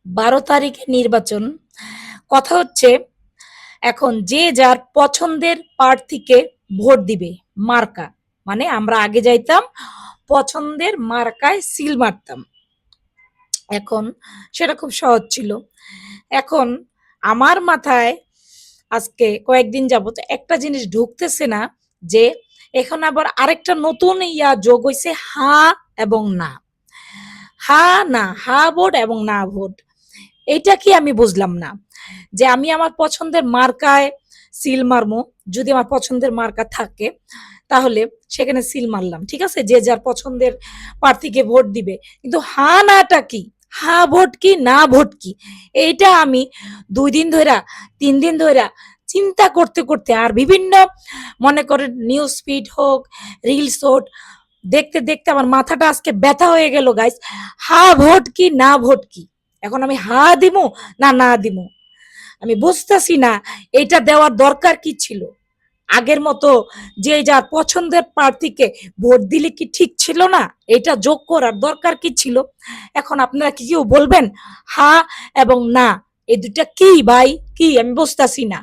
12 তারিখে নির্বাচন। কথা হচ্ছে এখন যে যার পছন্দের প্রার্থীকে ভোট দিবে। মার্কা মানে আমরা আগে যাইতাম পছন্দের মার্কায় সিল মারতাম। এখন সেটা খুব সহজ ছিল। এখন আমার মাথায় আজকে কয়েকদিন যাবত একটা জিনিস ঢুকতেছে না, যে এখন আবার আরেকটা নতুন যোগ হইছে হা এবং না। হা না, হা ভোট এবং না ভোট। এইটা কি আমি বুঝলাম না, যে আমি আমার পছন্দের মার্কায় সিল মারমু। যদি আমার পছন্দের মার্কা থাকে তাহলে সেখানে সিল মারলাম, ঠিক আছে, যে যার পছন্দের প্রার্থীকে ভোট দিবে। কিন্তু হা নাটা কি, হা ভোট কি না ভোট কি, এইটা আমি 2 দিন ধইরা 3 দিন ধইরা চিন্তা করতে করতে আর বিভিন্ন মনে করেন নিউজ ফিড হোক, রিলস হোক, দেখতে দেখতে আমার মাথাটা আজকে ব্যথা হয়ে গেল গাইস। হা ভোট কি না ভোট কি, এখন আমি হা দিমু না না দিমু, আমি বুঝতেছি না। এইটা দেওয়ার দরকার কি ছিল? আগের মতো যে যার পছন্দের প্রার্থীকে ভোট দিলে কি ঠিক ছিল না? এটা যোগ করার দরকার কি ছিল? এখন আপনারা কি কেউ বলবেন হা এবং না এই দুটা কি ভাই, কি আমি বুঝতেছি না।